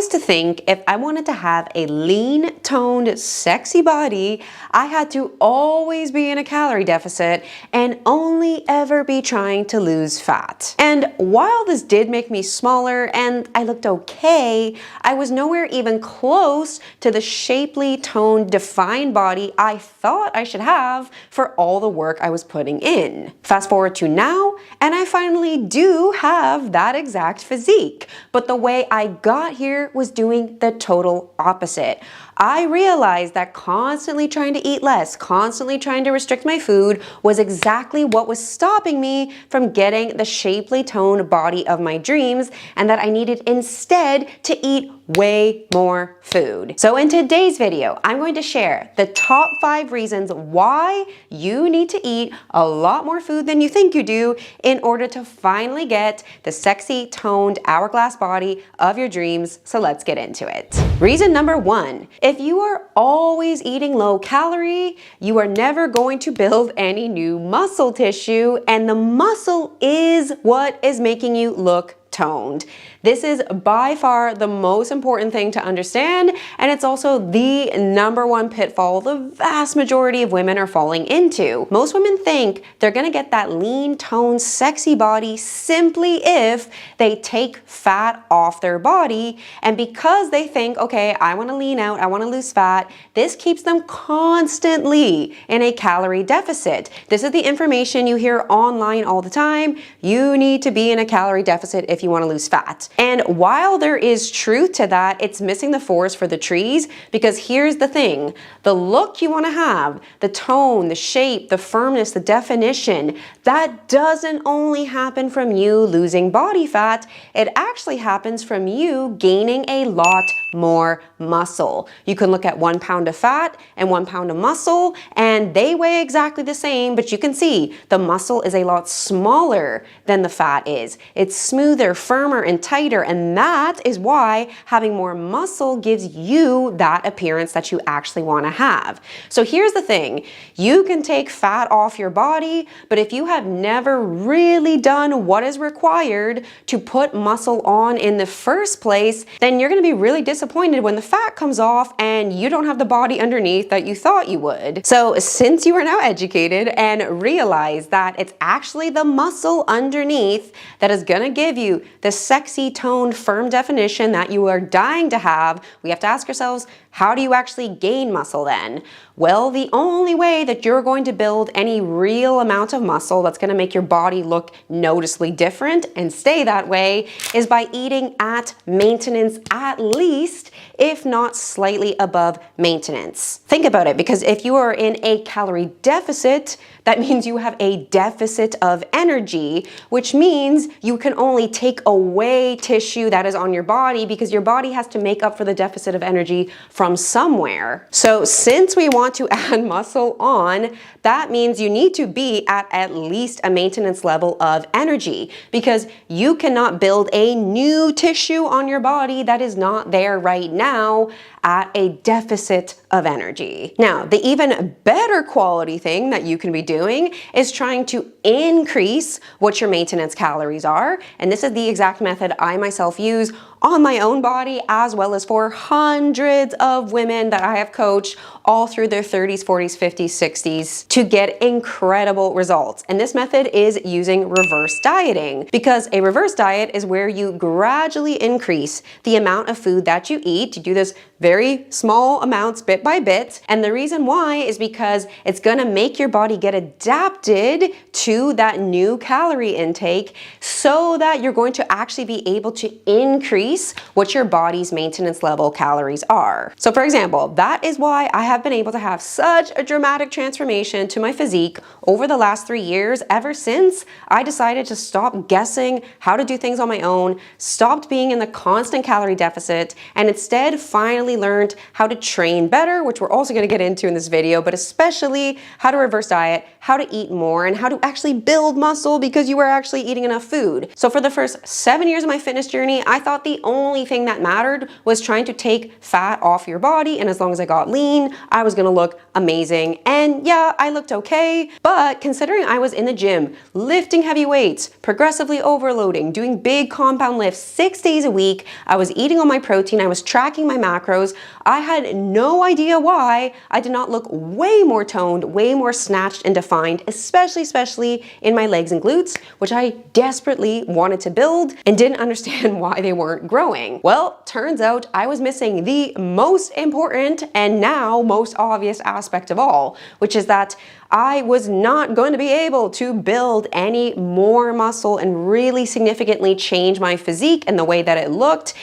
used to think if I wanted to have a lean, toned, sexy body, I had to always be in a calorie deficit and only ever be trying to lose fat. And while this did make me smaller and I looked okay, I was nowhere even close to the shapely, toned, defined body I thought I should have for all the work I was putting in. Fast forward to now, and I finally do have that exact physique. But the way I got here was doing the total opposite. I realized that constantly trying to eat less, constantly trying to restrict my food was exactly what was stopping me from getting the shapely toned body of my dreams, and that I needed instead to eat way more food. So in today's video, I'm going to share the top 5 reasons why you need to eat a lot more food than you think you do in order to finally get the sexy, toned, hourglass body of your dreams. So let's get into it. Reason number 1, if you are always eating low calorie, you are never going to build any new muscle tissue, and the muscle is what is making you look toned. This is by far the most important thing to understand, and it's also the number 1 pitfall the vast majority of women are falling into. Most women think they're gonna get that lean, toned, sexy body simply if they take fat off their body, and because they think, okay, I wanna lean out, I wanna lose fat, this keeps them constantly in a calorie deficit. This is the information you hear online all the time. You need to be in a calorie deficit if you wanna lose fat. And while there is truth to that, it's missing the forest for the trees, because here's the thing. The look you want to have, the tone, the shape, the firmness, the definition, that doesn't only happen from you losing body fat, it actually happens from you gaining a lot more muscle. You can look at 1 pound of fat and 1 pound of muscle, and they weigh exactly the same, but you can see the muscle is a lot smaller than the fat is. It's smoother, firmer, and tighter, and that is why having more muscle gives you that appearance that you actually want to have. So here's the thing. You can take fat off your body, but if you have never really done what is required to put muscle on in the first place, then you're going to be really disappointed when the fat comes off and you don't have the body underneath that you thought you would. So since you are now educated and realize that it's actually the muscle underneath that is going to give you the sexy, toned, firm definition that you are dying to have, we have to ask ourselves, how do you actually gain muscle then? Well, the only way that you're going to build any real amount of muscle that's going to make your body look noticeably different and stay that way is by eating at maintenance, at least, if not slightly above maintenance. Think about it, because if you are in a calorie deficit, that means you have a deficit of energy, which means you can only take away tissue that is on your body because your body has to make up for the deficit of energy from somewhere. So since we want to add muscle on, that means you need to be at least a maintenance level of energy, because you cannot build a new tissue on your body that is not there right now at a deficit of energy. Now, the even better quality thing that you can be doing is trying to increase what your maintenance calories are. And this is the exact method I myself use on my own body, as well as for hundreds of women that I have coached all through their 30s, 40s, 50s, 60s to get incredible results. And this method is using reverse dieting, because a reverse diet is where you gradually increase the amount of food that you eat. You do this very small amounts bit by bit. And the reason why is because it's gonna make your body get adapted to that new calorie intake, so that you're going to actually be able to increase what your body's maintenance level calories are. So for example, that is why I have been able to have such a dramatic transformation to my physique over the last 3 years, ever since I decided to stop guessing how to do things on my own, stopped being in the constant calorie deficit, and instead finally learned how to train better, which we're also going to get into in this video, but especially how to reverse diet, how to eat more, and how to actually build muscle because you were actually eating enough food. So for the first 7 years of my fitness journey, I thought the only thing that mattered was trying to take fat off your body, and as long as I got lean, I was gonna look amazing. And yeah, I looked okay, but considering I was in the gym, lifting heavy weights, progressively overloading, doing big compound lifts 6 days a week, I was eating all my protein, I was tracking my macros, I had no idea why I did not look way more toned, way more snatched and defined, especially in my legs and glutes, which I desperately wanted to build and didn't understand why they weren't growing. Well, turns out I was missing the most important and now most obvious aspect of all, which is that I was not going to be able to build any more muscle and really significantly change my physique and the way that it looked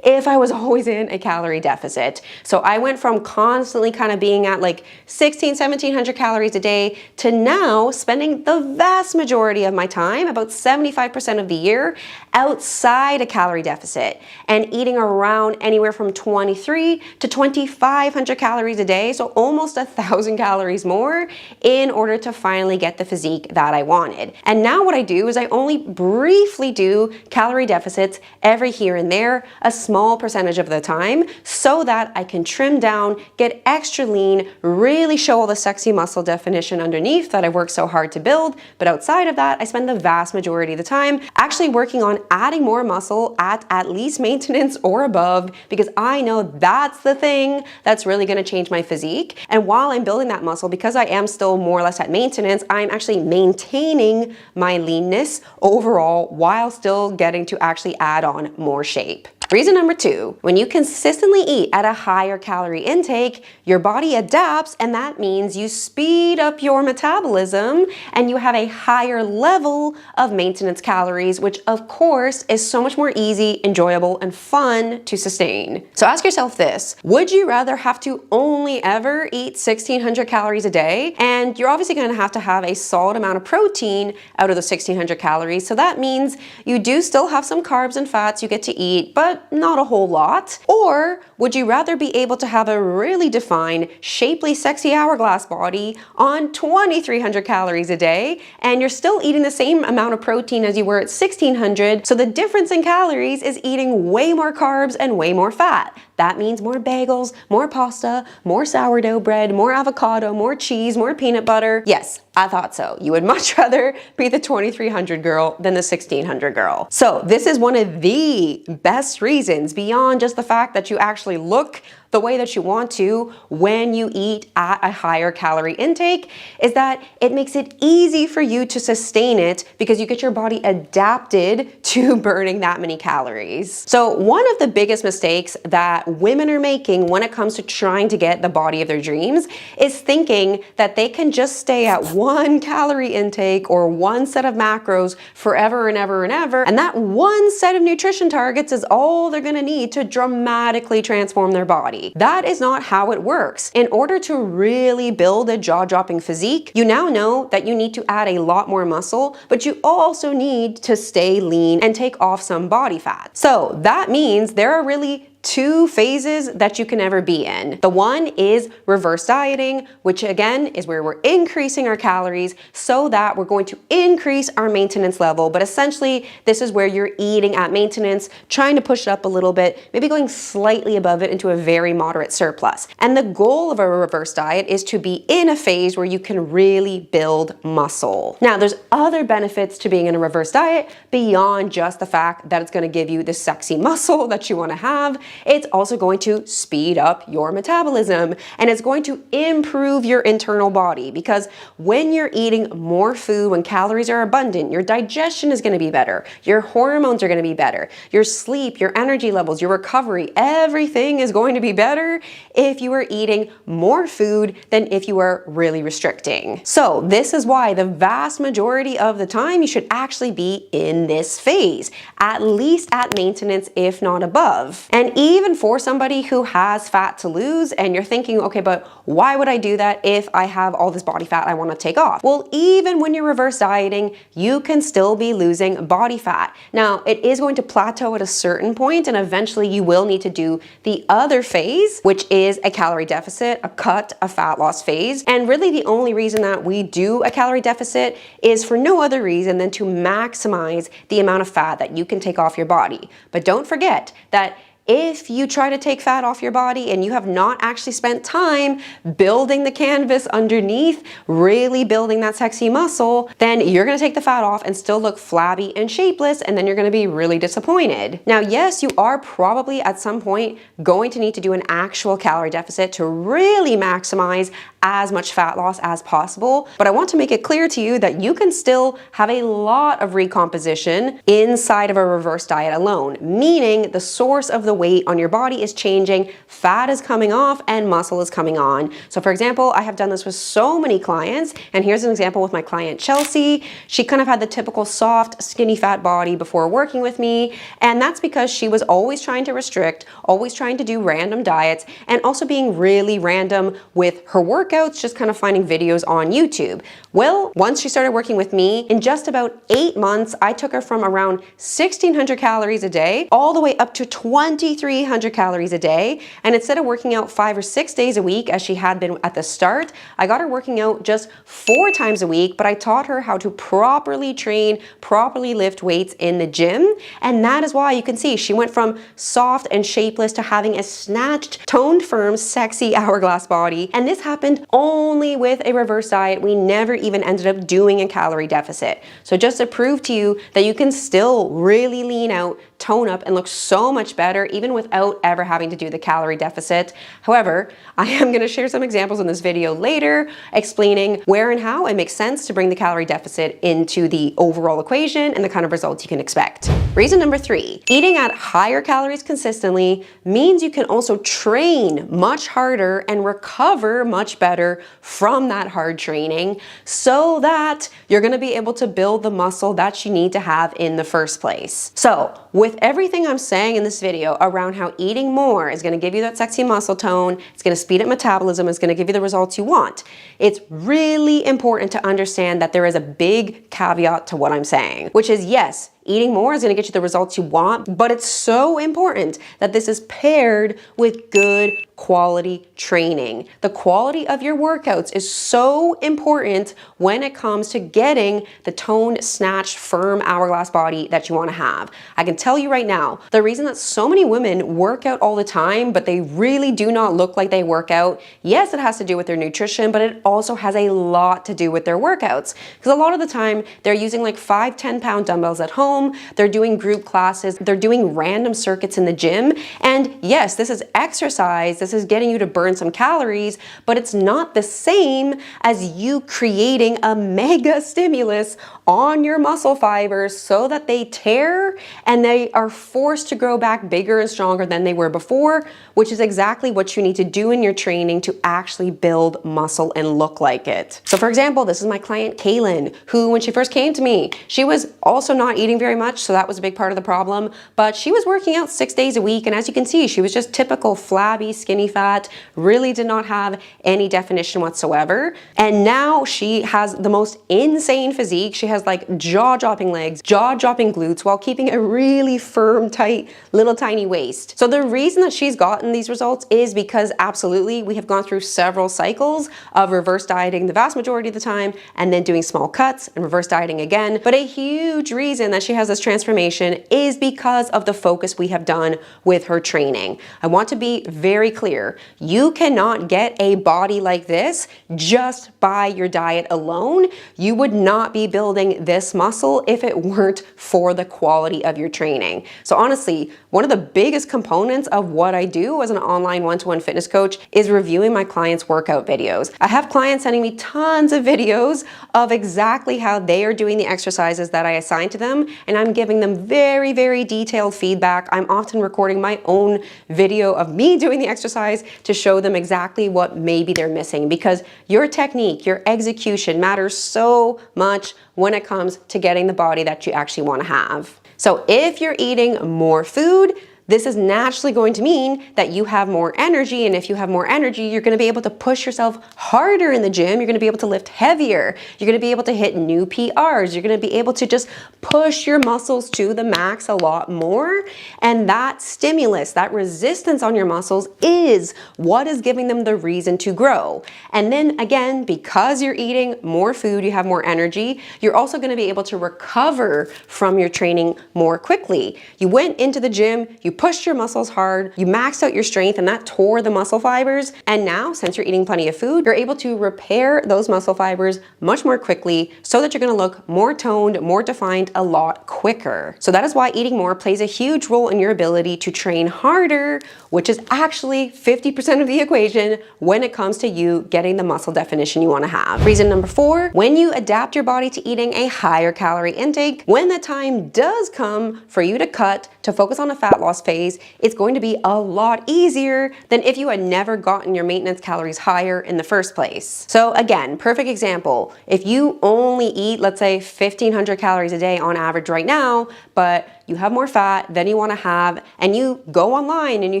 if I was always in a calorie deficit. So I went from constantly kind of being at like 1700 calories a day to now spending the vast majority of my time, about 75% of the year, outside a calorie deficit and eating around anywhere from 23 to 2500 calories a day, so almost 1,000 calories more in order to finally get the physique that I wanted. And now what I do is I only briefly do calorie deficits every here and there, a small percentage of the time, so that I can trim down, get extra lean, really show all the sexy muscle definition underneath that I worked so hard to build. But outside of that, I spend the vast majority of the time actually working on adding more muscle at least maintenance or above, because I know that's the thing that's really going to change my physique. And while I'm building that muscle, because I am still more or less at maintenance, I'm actually maintaining my leanness overall while still getting to actually add on more shape. Reason number 2, when you consistently eat at a higher calorie intake, your body adapts, and that means you speed up your metabolism and you have a higher level of maintenance calories, which of course is so much more easy, enjoyable, and fun to sustain. So ask yourself this: would you rather have to only ever eat 1600 calories a day? And you're obviously going to have a solid amount of protein out of the 1600 calories. So that means you do still have some carbs and fats you get to eat, but not a whole lot. Or would you rather be able to have a really defined, shapely, sexy hourglass body on 2300 calories a day, and you're still eating the same amount of protein as you were at 1600, so the difference in calories is eating way more carbs and way more fat? That means more bagels, more pasta, more sourdough bread, more avocado, more cheese, more peanut butter. Yes, I thought so. You would much rather be the 2300 girl than the 1600 girl. So this is one of the best reasons, beyond just the fact that you actually look the way that you want to when you eat at a higher calorie intake, is that it makes it easy for you to sustain it because you get your body adapted to burning that many calories. So one of the biggest mistakes that women are making when it comes to trying to get the body of their dreams is thinking that they can just stay at one calorie intake or one set of macros forever and ever and ever, and that one set of nutrition targets is all they're gonna need to dramatically transform their body. That is not how it works. In order to really build a jaw-dropping physique, you now know that you need to add a lot more muscle, but you also need to stay lean and take off some body fat. So that means there are really 2 phases that you can ever be in. The one is reverse dieting, which again is where we're increasing our calories so that we're going to increase our maintenance level. But essentially, this is where you're eating at maintenance, trying to push it up a little bit, maybe going slightly above it into a very moderate surplus. And the goal of a reverse diet is to be in a phase where you can really build muscle. Now, there's other benefits to being in a reverse diet beyond just the fact that it's going to give you the sexy muscle that you want to have. It's also going to speed up your metabolism, and it's going to improve your internal body, because when you're eating more food, when calories are abundant, your digestion is going to be better, your hormones are going to be better, your sleep, your energy levels, your recovery, everything is going to be better if you are eating more food than if you are really restricting. So this is why the vast majority of the time you should actually be in this phase, at least at maintenance, if not above. And even for somebody who has fat to lose and you're thinking, okay, but why would I do that if I have all this body fat I want to take off? Well, even when you're reverse dieting, you can still be losing body fat. Now, it is going to plateau at a certain point, and eventually you will need to do the other phase, which is a calorie deficit, a cut, a fat loss phase. And really the only reason that we do a calorie deficit is for no other reason than to maximize the amount of fat that you can take off your body. But don't forget that if you try to take fat off your body and you have not actually spent time building the canvas underneath, really building that sexy muscle, then you're gonna take the fat off and still look flabby and shapeless, and then you're gonna be really disappointed. Now, yes, you are probably at some point going to need to do an actual calorie deficit to really maximize as much fat loss as possible, but I want to make it clear to you that you can still have a lot of recomposition inside of a reverse diet alone, meaning the source of the weight on your body is changing, fat is coming off, and muscle is coming on. So for example, I have done this with so many clients, and here's an example with my client Chelsea. She kind of had the typical soft, skinny fat body before working with me, and that's because she was always trying to restrict, always trying to do random diets, and also being really random with her workouts, just kind of finding videos on YouTube. Well, once she started working with me, in just about 8 months, I took her from around 1,600 calories a day all the way up to 2,300 calories a day. And instead of working out 5 or 6 days a week as she had been at the start, I got her working out just 4 times a week, but I taught her how to properly train, properly lift weights in the gym. And that is why you can see she went from soft and shapeless to having a snatched, toned, firm, sexy hourglass body. And this happened only with a reverse diet. We never even ended up doing a calorie deficit. So just to prove to you that you can still really lean out, tone up, and look so much better even without ever having to do the calorie deficit. However, I am going to share some examples in this video later explaining where and how it makes sense to bring the calorie deficit into the overall equation and the kind of results you can expect. Reason number 3, eating at higher calories consistently means you can also train much harder and recover much better from that hard training so that you're going to be able to build the muscle that you need to have in the first place. So with everything I'm saying in this video around how eating more is going to give you that sexy muscle tone, it's going to speed up metabolism, it's going to give you the results you want, it's really important to understand that there is a big caveat to what I'm saying, which is yes, eating more is going to get you the results you want, but it's so important that this is paired with good quality training. The quality of your workouts is so important when it comes to getting the toned, snatched, firm hourglass body that you want to have. I can tell you right now, the reason that so many women work out all the time, but they really do not look like they work out, yes, it has to do with their nutrition, but it also has a lot to do with their workouts. Because a lot of the time, they're using like 5-10 pound dumbbells at home, they're doing group classes, they're doing random circuits in the gym, and yes, this is exercise, this is getting you to burn some calories, but it's not the same as you creating a mega stimulus on your muscle fibers so that they tear and they are forced to grow back bigger and stronger than they were before, which is exactly what you need to do in your training to actually build muscle and look like it. So for example, this is my client Kaylin, who when she first came to me, she was also not eating very much, so that was a big part of the problem, but she was working out 6 days a week, and as you can see, she was just typical flabby, skinny fat, really did not have any definition whatsoever. And now she has the most insane physique. She has like jaw-dropping legs, jaw-dropping glutes, while keeping a really firm, tight, little tiny waist. So the reason that she's gotten these results is because absolutely we have gone through several cycles of reverse dieting the vast majority of the time, and then doing small cuts and reverse dieting again. But a huge reason that she has this transformation is because of the focus we have done with her training. I want to be very clear. You cannot get a body like this just by your diet alone. You would not be building this muscle if it weren't for the quality of your training. So honestly, one of the biggest components of what I do as an online one-to-one fitness coach is reviewing my clients' workout videos. I have clients sending me tons of videos of exactly how they are doing the exercises that I assign to them, and I'm giving them very, very detailed feedback. I'm often recording my own video of me doing the exercise to show them exactly what maybe they're missing, because your technique, your execution matters so much when it comes to getting the body that you actually want to have. So if you're eating more food, this is naturally going to mean that you have more energy, and if you have more energy, you're going to be able to push yourself harder in the gym. You're going to be able to lift heavier. You're going to be able to hit new PRs. You're going to be able to just push your muscles to the max a lot more. And that stimulus, that resistance on your muscles is what is giving them the reason to grow. And then again, because you're eating more food, you have more energy, you're also going to be able to recover from your training more quickly. You went into the gym, you pushed your muscles hard, you maxed out your strength, and that tore the muscle fibers. And now, since you're eating plenty of food, you're able to repair those muscle fibers much more quickly so that you're going to look more toned, more defined a lot quicker. So that is why eating more plays a huge role in your ability to train harder, which is actually 50% of the equation when it comes to you getting the muscle definition you want to have. Reason number 4, when you adapt your body to eating a higher calorie intake, when the time does come for you to cut, to focus on a fat loss phase, it's going to be a lot easier than if you had never gotten your maintenance calories higher in the first place. So again, perfect example. If you only eat, let's say 1,500 calories a day on average right now, but you have more fat than you want to have, and you go online and you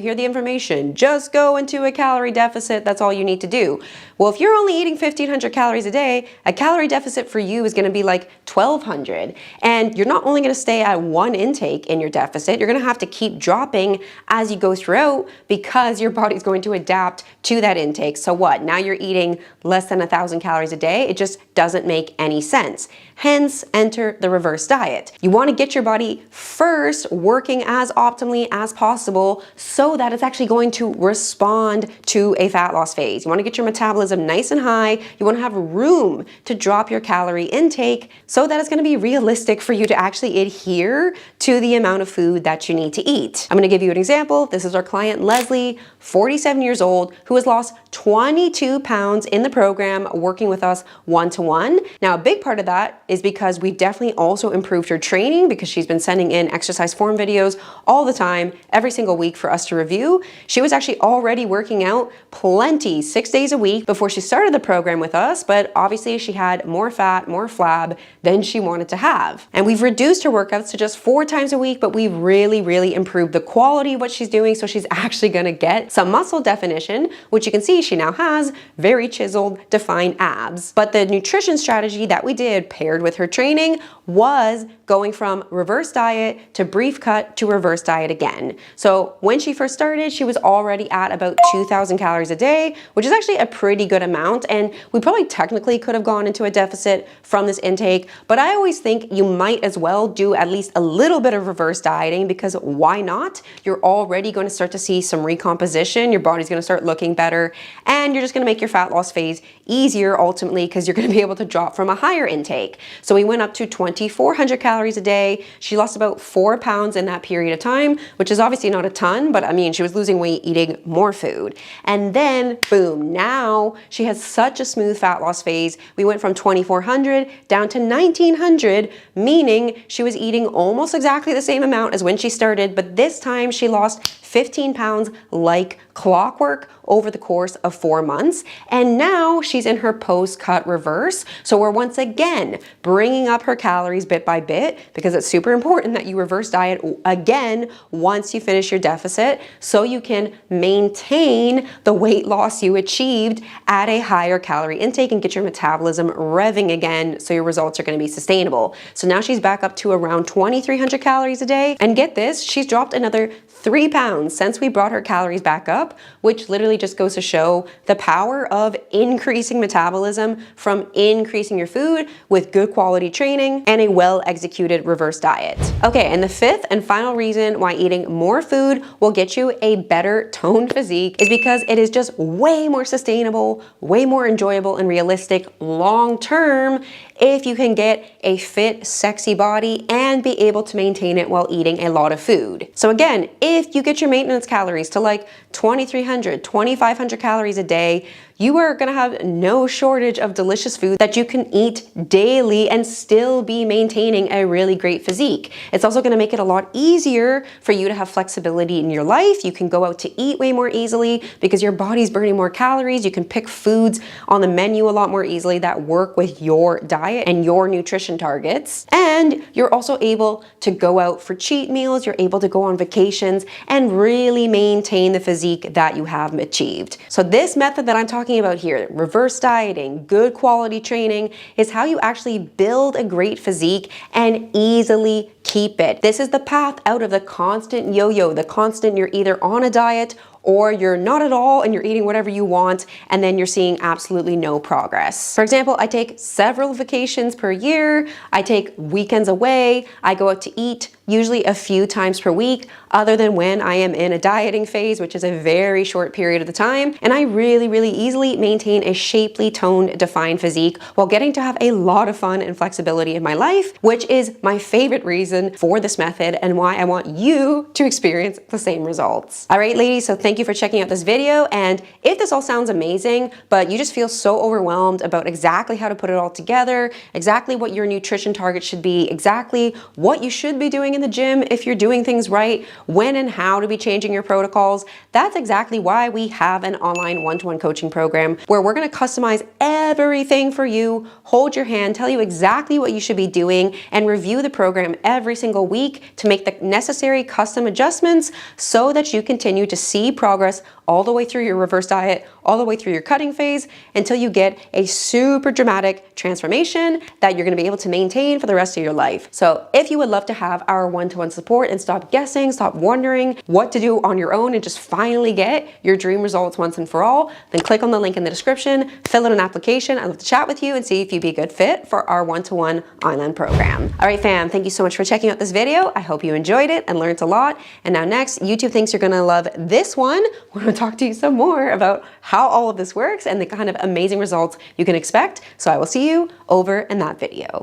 hear the information, just go into a calorie deficit, that's all you need to do. Well, if you're only eating 1,500 calories a day, a calorie deficit for you is going to be like 1,200. And you're not only going to stay at one intake in your deficit, you're going to have to keep dropping as you go throughout because your body's going to adapt to that intake. So what? Now you're eating less than 1,000 calories a day. It just doesn't make any sense. Hence, enter the reverse diet. You want to get your body first working as optimally as possible so that it's actually going to respond to a fat loss phase. You want to get your metabolism nice and high. You want to have room to drop your calorie intake so that it's going to be realistic for you to actually adhere to the amount of food that you need to eat. I'm going to give you an example. This is our client Leslie, 47 years old, who has lost 22 pounds in the program working with us one-to-one. Now, a big part of that is because we definitely also improved her training because she's been sending in exercise form videos all the time, every single week for us to review. She was actually already working out plenty 6 days a week before she started the program with us, but obviously she had more fat, more flab than she wanted to have. And we've reduced her workouts to just 4 times a week, but we've really improved the quality of what she's doing, so she's actually gonna get some muscle definition, which you can see she now has very chiseled, defined abs. But the nutrition strategy that we did paired with her training was going from reverse diet to brief cut to reverse diet again. So when she first started, she was already at about 2,000 calories a day, which is actually a pretty good amount. And we probably technically could have gone into a deficit from this intake, but I always think you might as well do at least a little bit of reverse dieting because why not? You're already going to start to see some recomposition. Your body's going to start looking better, and you're just going to make your fat loss phase easier ultimately because you're going to be able to drop from a higher intake. So we went up to 2,400 calories a day. She lost about 4 pounds in that period of time, which is obviously not a ton, but I mean, she was losing weight eating more food. And then boom, now she has such a smooth fat loss phase. We went from 2,400 down to 1,900, meaning she was eating almost exactly the same amount as when she started, but this time she lost 15 pounds like clockwork over the course of 4 months. And now she's in her post-cut reverse. So we're once again bringing up her calories bit by bit because it's super important that you reverse diet again once you finish your deficit so you can maintain the weight loss you achieved at a higher calorie intake and get your metabolism revving again so your results are going to be sustainable. So now she's back up to around 2,300 calories a day. And get this, she's dropped another 3 pounds since we brought her calories back up, which literally just goes to show the power of increasing metabolism from increasing your food with good quality training and a well-executed reverse diet. Okay, and the 5th and final reason why eating more food will get you a better toned physique is because it is just way more sustainable, way more enjoyable and realistic long-term if you can get a fit, sexy body and be able to maintain it while eating a lot of food. So again, if you get your maintenance calories to like 2,300, 2,500 calories a day, you are gonna have no shortage of delicious food that you can eat daily and still be maintaining a really great physique. It's also gonna make it a lot easier for you to have flexibility in your life. You can go out to eat way more easily because your body's burning more calories. You can pick foods on the menu a lot more easily that work with your diet diet and your nutrition targets. And you're also able to go out for cheat meals, you're able to go on vacations and really maintain the physique that you have achieved. So this method that I'm talking about here, reverse dieting, good quality training, is how you actually build a great physique and easily keep it. This is the path out of the constant yo-yo, the constant you're either on a diet or you're not at all and you're eating whatever you want and then you're seeing absolutely no progress. For example, I take several vacations per year, I take weekends away, I go out to eat usually a few times per week, other than when I am in a dieting phase, which is a very short period of the time. And I really easily maintain a shapely, toned, defined physique while getting to have a lot of fun and flexibility in my life, which is my favorite reason for this method and why I want you to experience the same results. All right, ladies, so thank you for checking out this video. And if this all sounds amazing, but you just feel so overwhelmed about exactly how to put it all together, exactly what your nutrition target should be, exactly what you should be doing in the gym if you're doing things right, when and how to be changing your protocols, that's exactly why we have an online one-to-one coaching program where we're going to customize everything for you, hold your hand, tell you exactly what you should be doing, and review the program every single week to make the necessary custom adjustments so that you continue to see progress all the way through your reverse diet, all the way through your cutting phase, until you get a super dramatic transformation that you're going to be able to maintain for the rest of your life. So if you would love to have our one-to-one support and stop guessing, stop wondering what to do on your own and just finally get your dream results once and for all, then click on the link in the description, fill out an application. I'd love to chat with you and see if you'd be a good fit for our one-to-one online program. All right, fam, thank you so much for checking out this video. I hope you enjoyed it and learned a lot. And now next, YouTube thinks you're going to love this one. We're going to talk to you some more about how all of this works and the kind of amazing results you can expect. So I will see you over in that video.